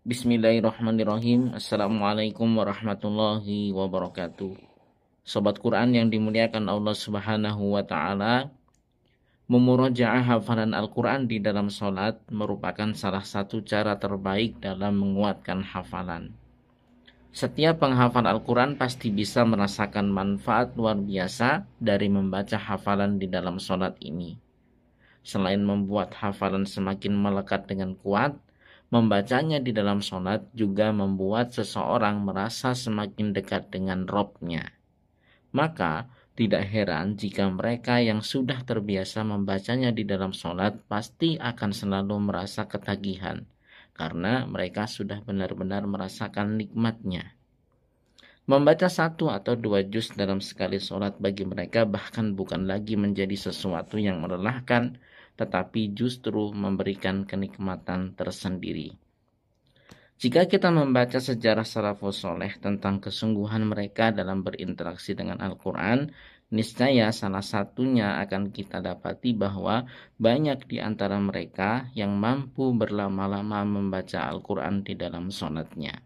Bismillahirrahmanirrahim. Assalamualaikum warahmatullahi wabarakatuh. Sobat Quran yang dimuliakan Allah Subhanahu wa taala, memurojaah hafalan Al-Quran di dalam sholat merupakan salah satu cara terbaik dalam menguatkan hafalan. Setiap penghafal Al-Quran pasti bisa merasakan manfaat luar biasa dari membaca hafalan di dalam sholat ini. Selain membuat hafalan semakin melekat dengan kuat, membacanya di dalam sholat juga membuat seseorang merasa semakin dekat dengan Robnya. Maka, tidak heran jika mereka yang sudah terbiasa membacanya di dalam sholat pasti akan selalu merasa ketagihan, karena mereka sudah benar-benar merasakan nikmatnya. Membaca 1 atau 2 juz dalam sekali sholat bagi mereka bahkan bukan lagi menjadi sesuatu yang melelahkan, tetapi justru memberikan kenikmatan tersendiri. Jika kita membaca sejarah salafus soleh tentang kesungguhan mereka dalam berinteraksi dengan Al-Quran, niscaya salah satunya akan kita dapati bahwa banyak di antara mereka yang mampu berlama-lama membaca Al-Quran di dalam sholatnya.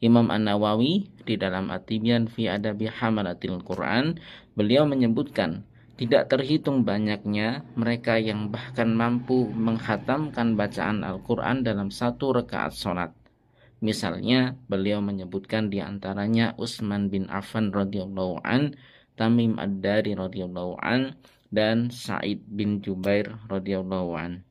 Imam An-Nawawi di dalam At-Tibyan fi Adabi Hamalatil Quran, beliau menyebutkan tidak terhitung banyaknya mereka yang bahkan mampu menghatamkan bacaan Al-Quran dalam 1 rakaat sholat. Misalnya, beliau menyebutkan di antaranya Utsman bin Affan radhiyallahu an, Tamim Ad-Dari radhiyallahu an, dan Sa'id bin Jubair radhiyallahu an.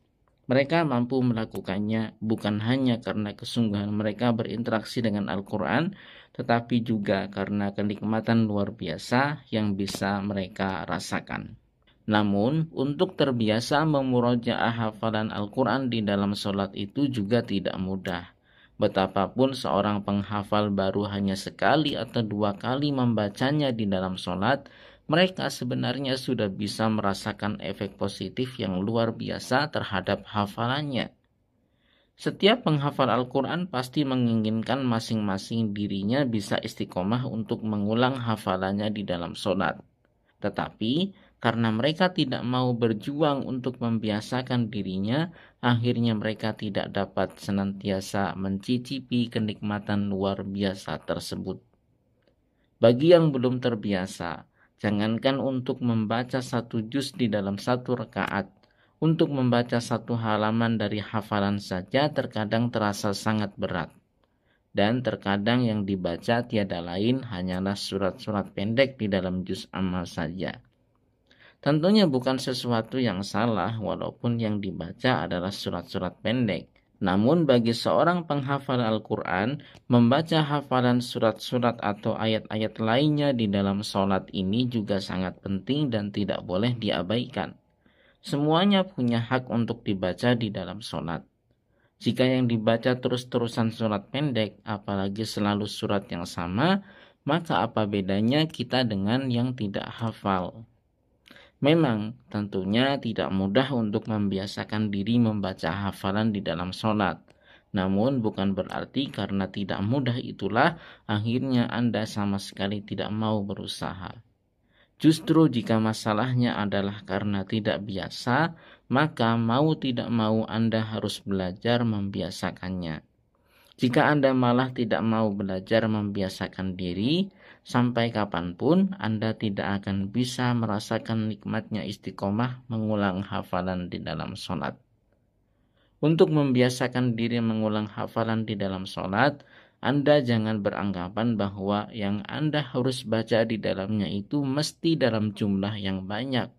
Mereka mampu melakukannya bukan hanya karena kesungguhan mereka berinteraksi dengan Al-Quran, tetapi juga karena kenikmatan luar biasa yang bisa mereka rasakan. Namun, untuk terbiasa memurojaah hafalan Al-Quran di dalam sholat itu juga tidak mudah. Betapapun seorang penghafal baru hanya sekali atau 2 kali membacanya di dalam sholat, mereka sebenarnya sudah bisa merasakan efek positif yang luar biasa terhadap hafalannya. Setiap penghafal Al-Quran pasti menginginkan masing-masing dirinya bisa istiqomah untuk mengulang hafalannya di dalam sholat. Tetapi karena mereka tidak mau berjuang untuk membiasakan dirinya, akhirnya mereka tidak dapat senantiasa mencicipi kenikmatan luar biasa tersebut. Bagi yang belum terbiasa, jangankan untuk membaca 1 juz di dalam 1 rakaat, untuk membaca 1 halaman dari hafalan saja terkadang terasa sangat berat. Dan terkadang yang dibaca tiada lain hanyalah surat-surat pendek di dalam juz amma saja. Tentunya bukan sesuatu yang salah walaupun yang dibaca adalah surat-surat pendek. Namun bagi seorang penghafal Al-Quran, membaca hafalan surat-surat atau ayat-ayat lainnya di dalam sholat ini juga sangat penting dan tidak boleh diabaikan. Semuanya punya hak untuk dibaca di dalam sholat. Jika yang dibaca terus-terusan surat pendek, apalagi selalu surat yang sama, maka apa bedanya kita dengan yang tidak hafal? Memang tentunya tidak mudah untuk membiasakan diri membaca hafalan di dalam sholat. Namun bukan berarti karena tidak mudah itulah akhirnya Anda sama sekali tidak mau berusaha. Justru jika masalahnya adalah karena tidak biasa, maka mau tidak mau Anda harus belajar membiasakannya. Jika Anda malah tidak mau belajar membiasakan diri, sampai kapanpun Anda tidak akan bisa merasakan nikmatnya istiqomah mengulang hafalan di dalam sholat. Untuk membiasakan diri mengulang hafalan di dalam sholat, Anda jangan beranggapan bahwa yang Anda harus baca di dalamnya itu mesti dalam jumlah yang banyak.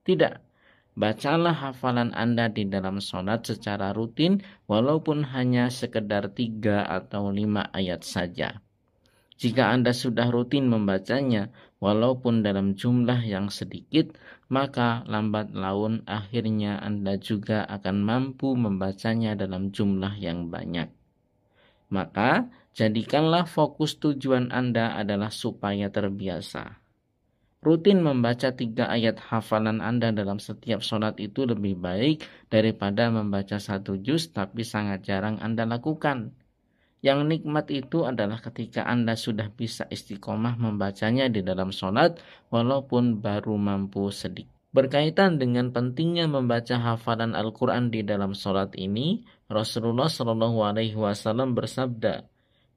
Tidak. Bacalah hafalan Anda di dalam sholat secara rutin walaupun hanya sekedar 3 atau 5 ayat saja. Jika Anda sudah rutin membacanya walaupun dalam jumlah yang sedikit, maka lambat laun akhirnya Anda juga akan mampu membacanya dalam jumlah yang banyak. Maka jadikanlah fokus tujuan Anda adalah supaya terbiasa. Rutin membaca 3 ayat hafalan Anda dalam setiap sholat itu lebih baik daripada membaca 1 juz tapi sangat jarang Anda lakukan. Yang nikmat itu adalah ketika Anda sudah bisa istiqomah membacanya di dalam sholat walaupun baru mampu sedikit. Berkaitan dengan pentingnya membaca hafalan Al-Quran di dalam sholat ini, Rasulullah Shallallahu Alaihi Wasallam bersabda,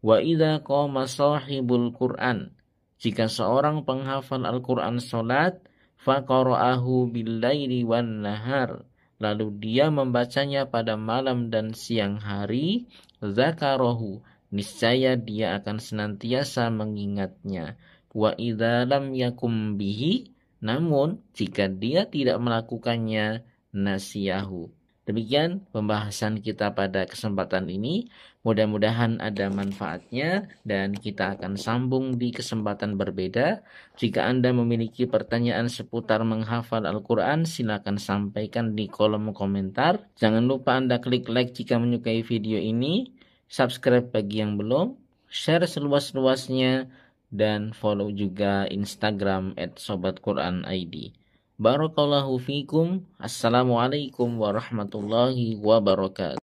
wa idza qama sahibul Quran, jika seorang penghafal Al-Quran salat, faqara'ahu bil-laili wan nahar, lalu dia membacanya pada malam dan siang hari, zakarahu, niscaya dia akan senantiasa mengingatnya. Wa idza lam yakum bihi, namun jika dia tidak melakukannya, nasiyahu. Demikian pembahasan kita pada kesempatan ini. Mudah-mudahan ada manfaatnya dan kita akan sambung di kesempatan berbeda. Jika Anda memiliki pertanyaan seputar menghafal Al-Quran, silakan sampaikan di kolom komentar. Jangan lupa Anda klik like jika menyukai video ini, subscribe bagi yang belum, share seluas-luasnya, dan follow juga Instagram @sobatquran_id. Barakallahu fikum. Assalamualaikum warahmatullahi wabarakatuh.